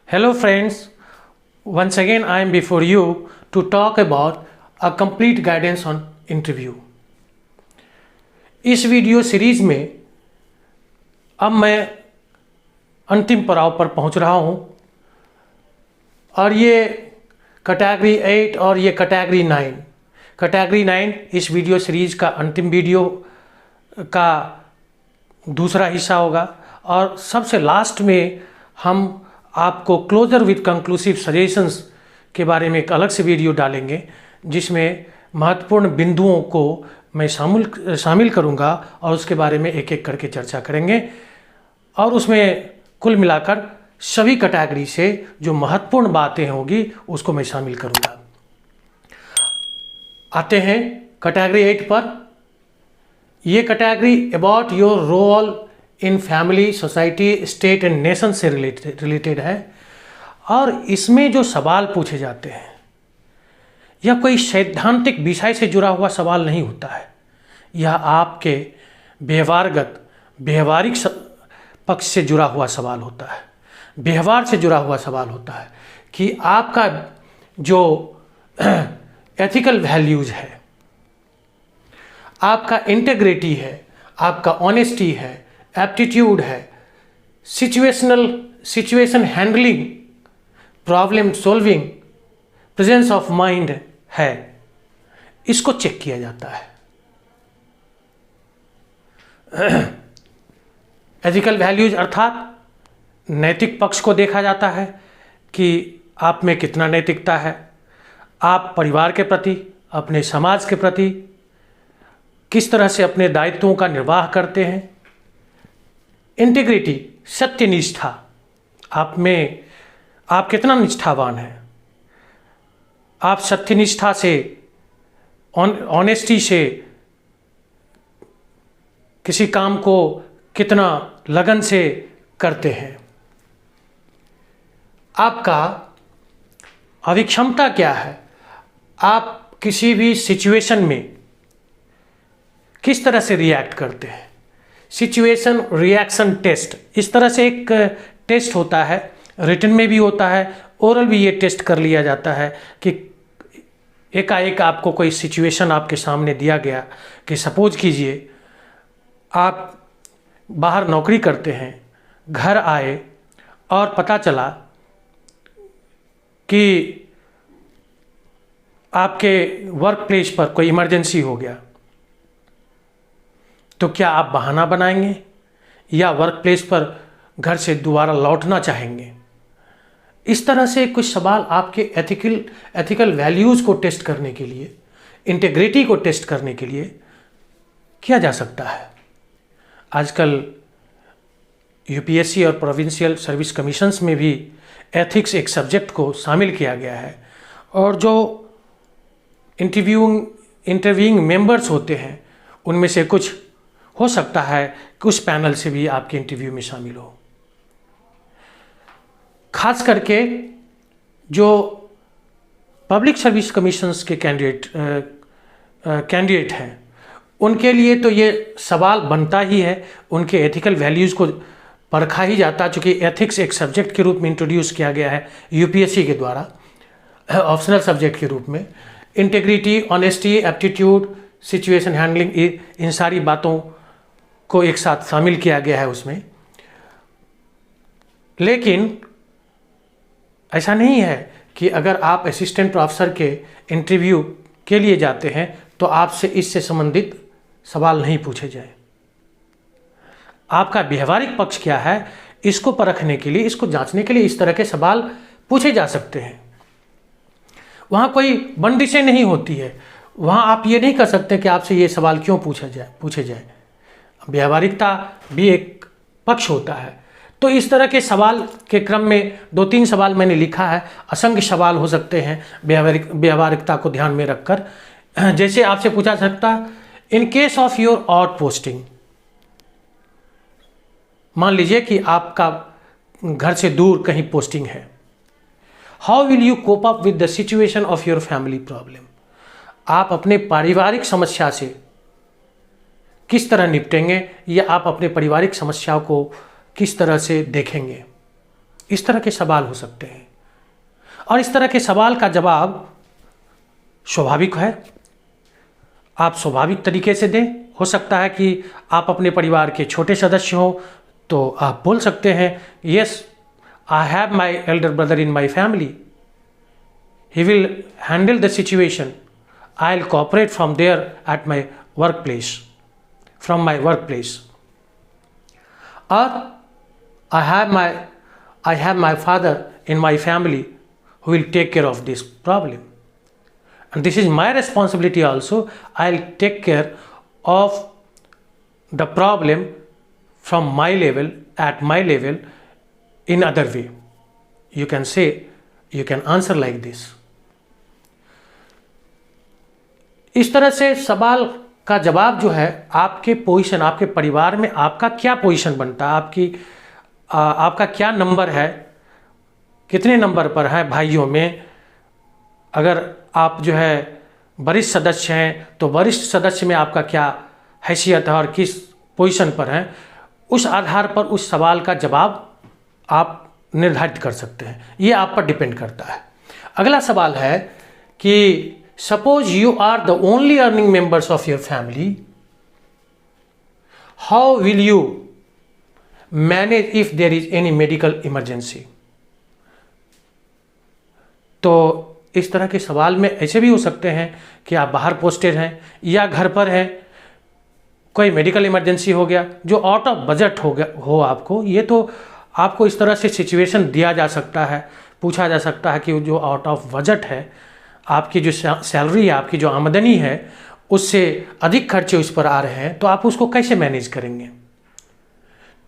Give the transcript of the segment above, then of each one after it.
Hello friends, once again I am before you to talk about a complete guidance on interview. इस video series में अब मैं अंतिम पड़ाव पर पहुंच रहा हूं और ये कैटेगरी 8 और ये कैटेगरी 9 इस वीडियो सीरीज का अंतिम वीडियो का दूसरा हिस्सा होगा और सबसे लास्ट में हम आपको क्लोजर विद कंक्लूसिव सजेशंस के बारे में एक अलग से वीडियो डालेंगे जिसमें महत्वपूर्ण बिंदुओं को मैं शामिल करूंगा और उसके बारे में एक एक करके चर्चा करेंगे और उसमें कुल मिलाकर सभी कैटेगरी से जो महत्वपूर्ण बातें होंगी उसको मैं शामिल करूंगा। आते हैं कैटेगरी 8 पर। ये category about your role in family, society, state and nation से रिलेटेड है और इसमें जो सवाल पूछे जाते हैं यह कोई सैद्धांतिक विषय से जुड़ा हुआ सवाल नहीं होता है। यह आपके व्यवहारिक पक्ष से जुड़ा हुआ सवाल होता है, व्यवहार से जुड़ा हुआ सवाल होता है कि आपका जो एथिकल वैल्यूज है, आपका इंटेग्रिटी है, आपका ऑनेस्टी है, एप्टीट्यूड है, situation handling, problem solving, presence of mind है, इसको चेक किया जाता है। एथिकल वैल्यूज अर्थात नैतिक पक्ष को देखा जाता है कि आप में कितना नैतिकता है, आप परिवार के प्रति, अपने समाज के प्रति किस तरह से अपने दायित्वों का निर्वाह करते हैं। इंटीग्रिटी, सत्यनिष्ठा, आप में आप कितना निष्ठावान हैं, आप सत्यनिष्ठा से, ऑनेस्टी से किसी काम को कितना लगन से करते हैं। आपका अभिक्षमता क्या है, आप किसी भी सिचुएशन में किस तरह से रिएक्ट करते हैं। सिचुएशन रिएक्शन टेस्ट, इस तरह से एक टेस्ट होता है, रिटन में भी होता है, ओरल भी ये टेस्ट कर लिया जाता है कि एकाएक आपको कोई सिचुएशन आपके सामने दिया गया कि सपोज कीजिए आप बाहर नौकरी करते हैं, घर आए और पता चला कि आपके वर्क प्लेस पर कोई इमरजेंसी हो गया, तो क्या आप बहाना बनाएंगे या वर्क प्लेस पर घर से दोबारा लौटना चाहेंगे। इस तरह से कुछ सवाल आपके एथिकल वैल्यूज़ को टेस्ट करने के लिए, इंटीग्रिटी को टेस्ट करने के लिए किया जा सकता है। आजकल यूपीएससी और प्रोविंशियल सर्विस कमीशंस में भी एथिक्स एक सब्जेक्ट को शामिल किया गया है और जो इंटरव्यूइंग मेंबर्स होते हैं उनमें से कुछ हो सकता है कि उस पैनल से भी आपके इंटरव्यू में शामिल हो। खास करके जो पब्लिक सर्विस कमीशंस के कैंडिडेट हैं उनके लिए तो ये सवाल बनता ही है, उनके एथिकल वैल्यूज़ को परखा ही जाता है, चूँकि एथिक्स एक सब्जेक्ट के रूप में इंट्रोड्यूस किया गया है यूपीएससी के द्वारा ऑप्शनल सब्जेक्ट के रूप में। Integrity, honesty, aptitude, situation handling, इन सारी बातों को एक साथ शामिल किया गया है उसमें। लेकिन ऐसा नहीं है कि अगर आप असिस्टेंट प्रोफेसर के इंटरव्यू के लिए जाते हैं तो आपसे इससे संबंधित सवाल नहीं पूछे जाए। आपका व्यवहारिक पक्ष क्या है, इसको परखने के लिए, इसको जांचने के लिए इस तरह के सवाल पूछे जा सकते हैं। वहाँ कोई बंदिशें नहीं होती है, वहाँ आप ये नहीं कर सकते कि आपसे ये सवाल क्यों पूछे जाए। व्यवहारिकता भी एक पक्ष होता है। तो इस तरह के सवाल के क्रम में 2-3 सवाल मैंने लिखा है, असंख्य सवाल हो सकते हैं व्यवहारिकता को ध्यान में रखकर। जैसे आपसे पूछा सकता, in case of your out posting, मान लीजिए कि आपका घर से दूर कहीं पोस्टिंग है, how will you cope up with the situation of your family problem, आप अपने पारिवारिक समस्या से किस तरह निपटेंगे या आप अपने पारिवारिक समस्याओं को किस तरह से देखेंगे। इस तरह के सवाल हो सकते हैं। और इस तरह के सवाल का जवाब स्वाभाविक है, आप स्वाभाविक तरीके से दें। हो सकता है कि आप अपने परिवार के छोटे सदस्य हो तो आप बोल सकते हैं, yes I have my elder brother in my family, he will handle the situation, I will cooperate from there at my work place, from my work place. और I have my father in my family who will take care of this problem. And this is my responsibility also. I'll take care of the problem from my level, at my level, in other way. You can say, you can answer like this. इस तरह से सवाल का जवाब जो है, आपके position, आपके परिवार में आपका क्या पोजीशन बनता है, आपका क्या नंबर है, कितने नंबर पर है भाइयों में। अगर आप जो है वरिष्ठ सदस्य हैं तो वरिष्ठ सदस्य में आपका क्या हैसियत है और किस पोजीशन पर हैं, उस आधार पर उस सवाल का जवाब आप निर्धारित कर सकते हैं। ये आप पर डिपेंड करता है। अगला सवाल है कि suppose you are the only earning members of your family, how will you manage if there is any medical emergency. तो इस तरह के सवाल में ऐसे भी हो सकते हैं कि आप बाहर पोस्टेड हैं या घर पर हैं, कोई मेडिकल इमरजेंसी हो गया जो आउट ऑफ बजट हो गया हो आपको, ये तो आपको इस तरह से सिचुएशन दिया जा सकता है, पूछा जा सकता है कि जो आउट ऑफ बजट है, आपकी जो सैलरी है, आपकी जो आमदनी है, उससे अधिक खर्चे उस पर आ रहे हैं, तो आप उसको कैसे मैनेज करेंगे।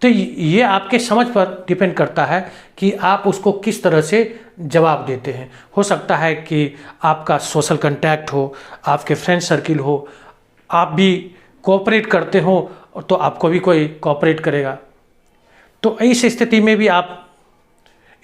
तो ये आपके समझ पर डिपेंड करता है कि आप उसको किस तरह से जवाब देते हैं। हो सकता है कि आपका सोशल कांटेक्ट हो, आपके फ्रेंड सर्किल हो, आप भी कोऑपरेट करते हो तो आपको भी कोई कोऑपरेट करेगा। तो इस स्थिति में भी आप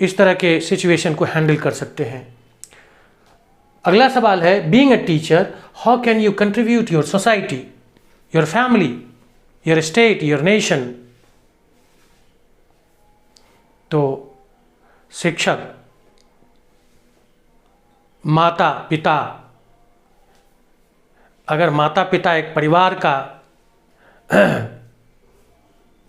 इस तरह के सिचुएशन को हैंडल कर सकते हैं। अगला सवाल है, being a teacher how can you contribute your society, your family, your state, your nation. तो शिक्षक, माता पिता, अगर माता पिता एक परिवार का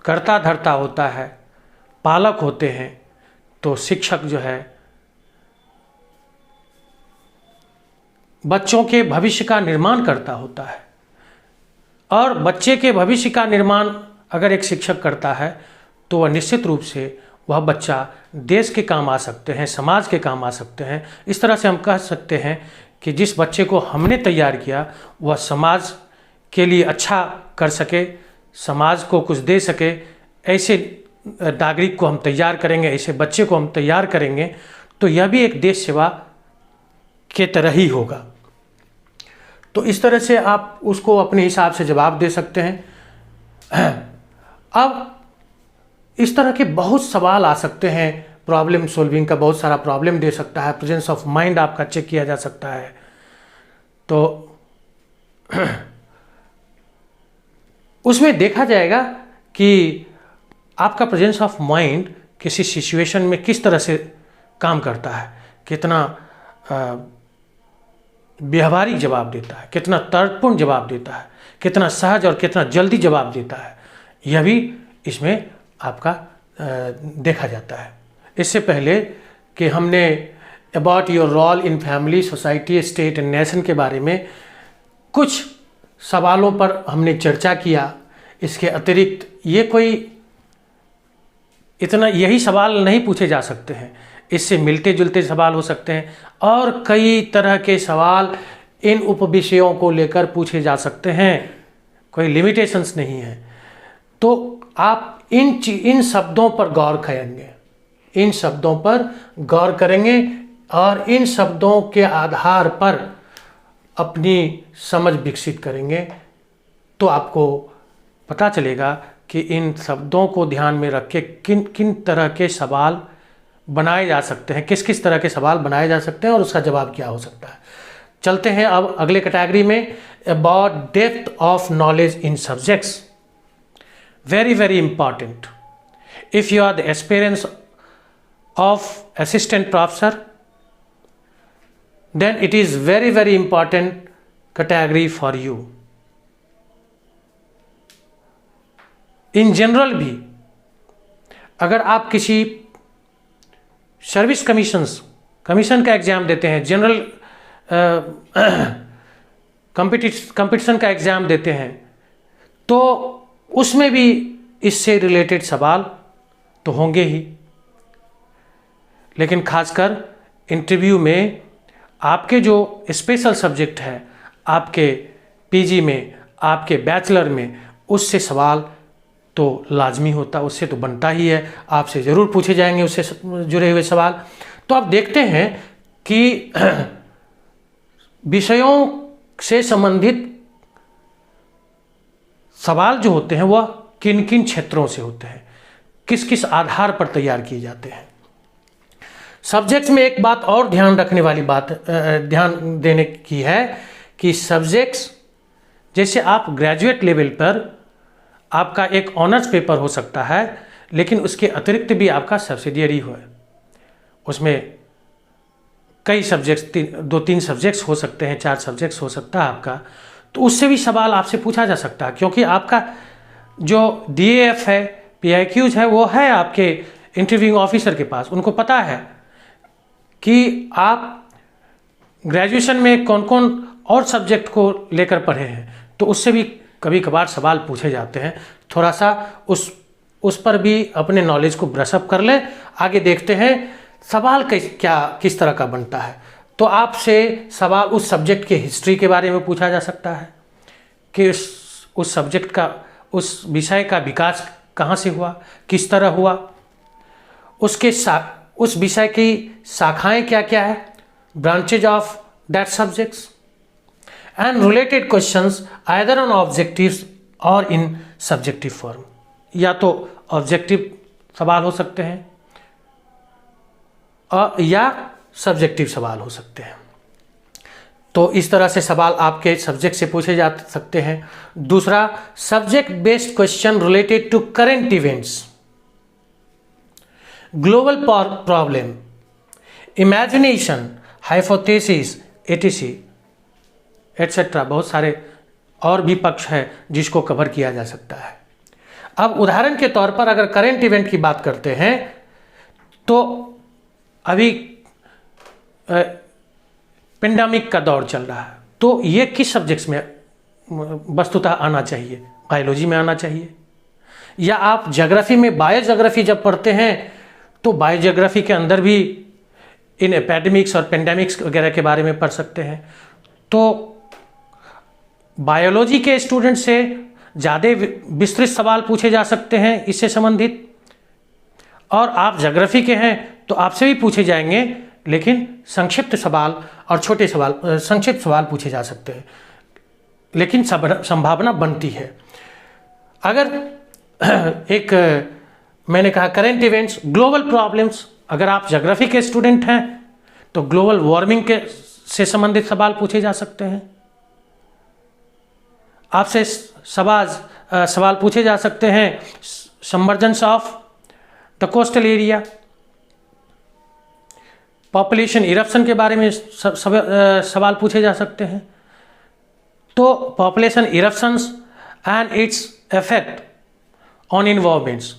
कर्ता धर्ता होता है, पालक होते हैं, तो शिक्षक जो है बच्चों के भविष्य का निर्माण करता होता है। और बच्चे के भविष्य का निर्माण अगर एक शिक्षक करता है तो वह निश्चित रूप से वह बच्चा देश के काम आ सकते हैं, समाज के काम आ सकते हैं। इस तरह से हम कह सकते हैं कि जिस बच्चे को हमने तैयार किया वह समाज के लिए अच्छा कर सके, समाज को कुछ दे सके, ऐसे नागरिक को हम तैयार करेंगे, ऐसे बच्चे को हम तैयार करेंगे, तो यह भी एक देश सेवा के तरह ही होगा। तो इस तरह से आप उसको अपने हिसाब से जवाब दे सकते हैं। अब इस तरह के बहुत सवाल आ सकते हैं, प्रॉब्लम सॉल्विंग का बहुत सारा प्रॉब्लम दे सकता है, प्रेजेंस ऑफ माइंड आपका चेक किया जा सकता है। तो उसमें देखा जाएगा कि आपका प्रेजेंस ऑफ माइंड किसी सिचुएशन में किस तरह से काम करता है, कितना व्यवहारिक जवाब देता है, कितना तर्कपूर्ण जवाब देता है, कितना सहज और कितना जल्दी जवाब देता है, यह भी इसमें आपका देखा जाता है। इससे पहले कि हमने about your role in family, society, state and nation के बारे में कुछ सवालों पर हमने चर्चा किया। इसके अतिरिक्त ये कोई इतना यही सवाल नहीं पूछे जा सकते हैं, इससे मिलते जुलते सवाल हो सकते हैं और कई तरह के सवाल इन उपविषयों को लेकर पूछे जा सकते हैं, कोई लिमिटेशंस नहीं है। तो आप इन शब्दों पर गौर करेंगे, इन शब्दों पर गौर करेंगे और इन शब्दों के आधार पर अपनी समझ विकसित करेंगे, तो आपको पता चलेगा कि इन शब्दों को ध्यान में रख के किन किन तरह के सवाल बनाए जा सकते हैं, किस किस तरह के सवाल बनाए जा सकते हैं और उसका जवाब क्या हो सकता है। चलते हैं अब अगले कैटेगरी में, about depth of knowledge in subjects. very very important. If you are the aspirants of assistant professor, then it is very very important category for you. In general भी अगर आप किसी सर्विस कमीशन का exam देते हैं, general competition का exam देते हैं, तो उसमें भी इससे रिलेटेड सवाल तो होंगे ही। लेकिन खासकर इंटरव्यू में आपके जो स्पेशल सब्जेक्ट है, आपके पीजी में, आपके बैचलर में, उससे सवाल तो लाजमी होता, उससे तो बनता ही है, आपसे ज़रूर पूछे जाएंगे उससे जुड़े हुए सवाल। तो आप देखते हैं कि विषयों से संबंधित सवाल जो होते हैं वह किन किन क्षेत्रों से होते हैं, किस किस आधार पर तैयार किए जाते हैं। सब्जेक्ट्स में एक बात और ध्यान रखने वाली बात ध्यान देने की है कि सब्जेक्ट्स, जैसे आप ग्रेजुएट लेवल पर आपका एक ऑनर्स पेपर हो सकता है, लेकिन उसके अतिरिक्त भी आपका सब्सिडियरी हो, उसमें कई सब्जेक्ट्स, 2-3 सब्जेक्ट्स हो सकते हैं, 4 सब्जेक्ट्स हो सकता है आपका, तो उससे भी सवाल आपसे पूछा जा सकता है। क्योंकि आपका जो DAF है, PIQs है, वो है आपके इंटरव्यूइंग ऑफिसर के पास। उनको पता है कि आप ग्रेजुएशन में कौन कौन और सब्जेक्ट को लेकर पढ़े हैं, तो उससे भी कभी कभार सवाल पूछे जाते हैं। थोड़ा सा उस पर भी अपने नॉलेज को ब्रशअप कर लें। आगे देखते हैं सवाल किस तरह का बनता है। तो आपसे सवाल उस सब्जेक्ट के हिस्ट्री के बारे में पूछा जा सकता है कि उस सब्जेक्ट का, उस विषय का विकास कहाँ से हुआ, किस तरह हुआ, उस विषय की शाखाएं क्या क्या है, branches of that subjects, and related questions either on objectives और इन सब्जेक्टिव फॉर्म। या तो ऑब्जेक्टिव सवाल हो सकते हैं या सब्जेक्टिव सवाल हो सकते हैं। तो इस तरह से सवाल आपके सब्जेक्ट से पूछे जा सकते हैं। दूसरा, subject based question related to current events, global problem, imagination, hypothesis, etc etcetera. बहुत सारे और भी पक्ष है जिसको कवर किया जा सकता है। अब उदाहरण के तौर पर अगर करेंट इवेंट की बात करते हैं, तो अभी पेंडेमिक का दौर चल रहा है, तो ये किस सब्जेक्ट्स में वस्तुतः आना चाहिए? बायोलॉजी में आना चाहिए। या आप ज्योग्राफी में बायोज्योग्राफी जब पढ़ते हैं, तो बायोज्योग्राफी के अंदर भी इन एपिडेमिक्स और पेंडेमिक्स वगैरह के बारे में पढ़ सकते हैं। तो बायोलॉजी के स्टूडेंट से ज़्यादा विस्तृत सवाल पूछे जा सकते हैं इससे संबंधित, और आप ज्योग्राफी के हैं तो आपसे भी पूछे जाएंगे, लेकिन संक्षिप्त सवाल और छोटे सवाल, संक्षिप्त सवाल पूछे जा सकते हैं, लेकिन संभावना बनती है। अगर एक मैंने कहा करेंट इवेंट्स, ग्लोबल प्रॉब्लम्स, अगर आप ज्योग्राफी के स्टूडेंट हैं तो ग्लोबल वार्मिंग के से संबंधित सवाल पूछे जा सकते हैं। आपसे सवाल पूछे जा सकते हैं submergence of the coastal area, population eruption के बारे में सवाल पूछे जा सकते हैं। तो population eruptions and its effect on environments,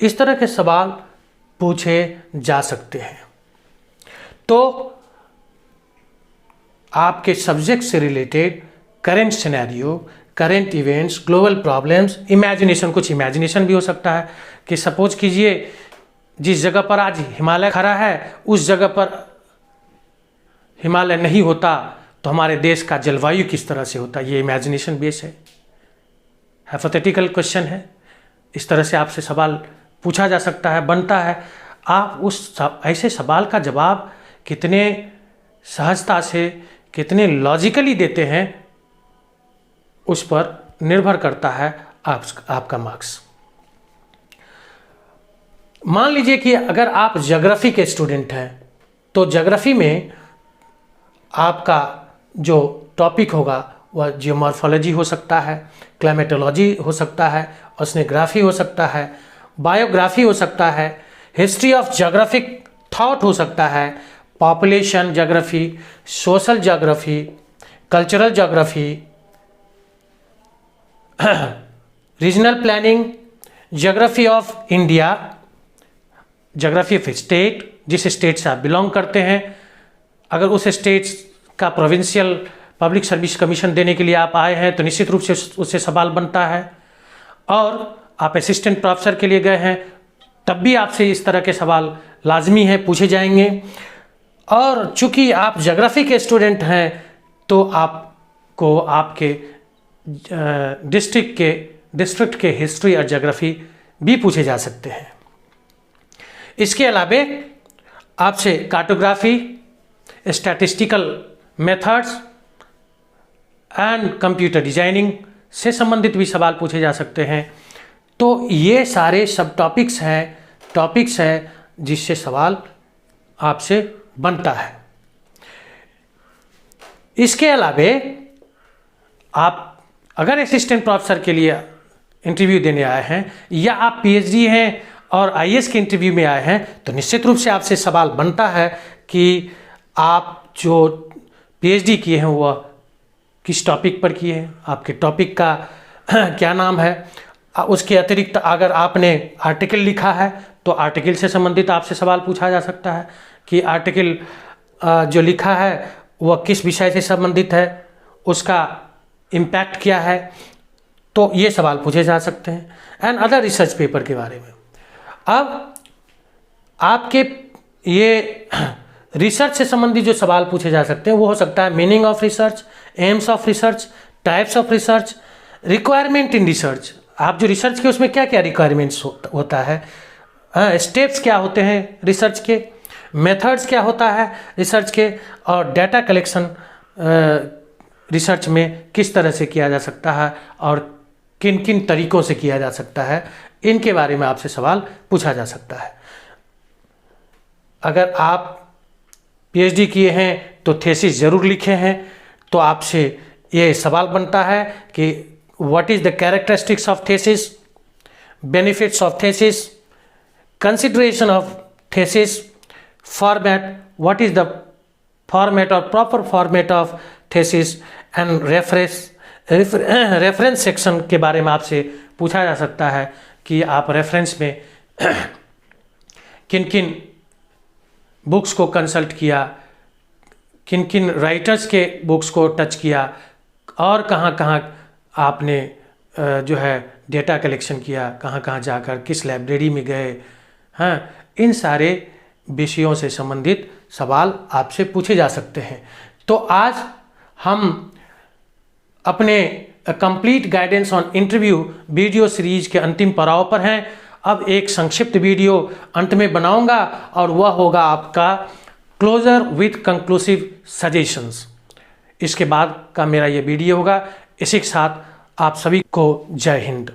इस तरह के सवाल पूछे जा सकते हैं। तो आपके सब्जेक्ट से related current scenario, current events, global problems, imagination, कुछ इमेजिनेशन भी हो सकता है कि सपोज कीजिए जिस जगह पर आज हिमालय खड़ा है, उस जगह पर हिमालय नहीं होता तो हमारे देश का जलवायु किस तरह से होता। ये इमेजिनेशन बेस है, हाइपोथेटिकल क्वेश्चन है। इस तरह से आपसे सवाल पूछा जा सकता है, बनता है। आप ऐसे सवाल का जवाब कितने सहजता से, कितने लॉजिकली देते हैं, उस पर निर्भर करता है आपका मार्क्स। मान लीजिए कि अगर आप ज्योग्राफी के स्टूडेंट हैं, तो ज्योग्राफी में आपका जो टॉपिक होगा वह जियोमॉर्फोलॉजी हो सकता है, क्लाइमेटोलॉजी हो सकता है, ओशनोग्राफी हो सकता है, बायोग्राफी हो सकता है, हिस्ट्री ऑफ ज्योग्राफिक थॉट हो सकता है population geography, social geography, cultural geography, regional planning, geography of India, geography of state, जिस स्टेट से आप बिलोंग करते हैं, अगर उस स्टेट का प्रोविंशियल पब्लिक सर्विस कमीशन देने के लिए आप आए हैं तो निश्चित रूप से उससे सवाल बनता है। और आप असिस्टेंट प्रोफेसर के लिए गए हैं तब भी आपसे इस तरह के सवाल लाजमी है, पूछे जाएंगे। और चूंकि आप ज्योग्राफी के स्टूडेंट हैं तो आपको आपके डिस्ट्रिक्ट के हिस्ट्री और ज्योग्राफी भी पूछे जा सकते हैं। इसके अलावा आपसे cartography, statistical methods and computer designing से संबंधित भी सवाल पूछे जा सकते हैं। तो ये सारे सब टॉपिक्स हैं जिससे सवाल आपसे बनता है। इसके अलावा आप अगर असिस्टेंट प्रोफेसर के लिए इंटरव्यू देने आए हैं या आप पीएचडी हैं और आईएएस के इंटरव्यू में आए हैं तो निश्चित रूप से आपसे सवाल बनता है कि आप जो पीएचडी किए हैं वह किस टॉपिक पर किए हैं, आपके टॉपिक का क्या नाम है। उसके अतिरिक्त अगर आपने आर्टिकल लिखा है तो आर्टिकल से संबंधित आपसे सवाल पूछा जा सकता है कि आर्टिकल जो लिखा है वह किस विषय से संबंधित है, उसका इम्पैक्ट क्या है। तो ये सवाल पूछे जा सकते हैं एंड अदर रिसर्च पेपर के बारे में। अब आपके ये रिसर्च से संबंधित जो सवाल पूछे जा सकते हैं वो हो सकता है meaning of research, AIIMS of research, types of research, requirement in research. आप जो रिसर्च के उसमें क्या क्या रिक्वायरमेंट्स होता है, स्टेप्स क्या होते हैं रिसर्च के, मेथड्स क्या होता है रिसर्च के, और डाटा कलेक्शन रिसर्च में किस तरह से किया जा सकता है और किन किन तरीक़ों से किया जा सकता है, इनके बारे में आपसे सवाल पूछा जा सकता है। अगर आप पीएचडी किए हैं तो थीसिस ज़रूर लिखे हैं तो आपसे ये सवाल बनता है कि what is the characteristics of thesis, benefits of thesis, consideration of thesis, format, what is the format और proper format of thesis and reference section के बारे में आपसे पूछा जा सकता है कि आप रेफरेंस में किन किन बुक्स को कंसल्ट किया, किन किन राइटर्स के बुक्स को टच किया और कहाँ कहाँ आपने जो है डेटा कलेक्शन किया, कहाँ कहाँ जाकर किस लाइब्रेरी में गए। हाँ, इन सारे विषयों से संबंधित सवाल आपसे पूछे जा सकते हैं। तो आज हम अपने complete guidance on interview video series के अंतिम पड़ाव पर हैं। अब एक संक्षिप्त वीडियो अंत में बनाऊंगा और वह होगा आपका क्लोजर विथ कंक्लूसिव सजेशंस। इसके बाद का मेरा ये वीडियो होगा। इसी के साथ आप सभी को जय हिंद।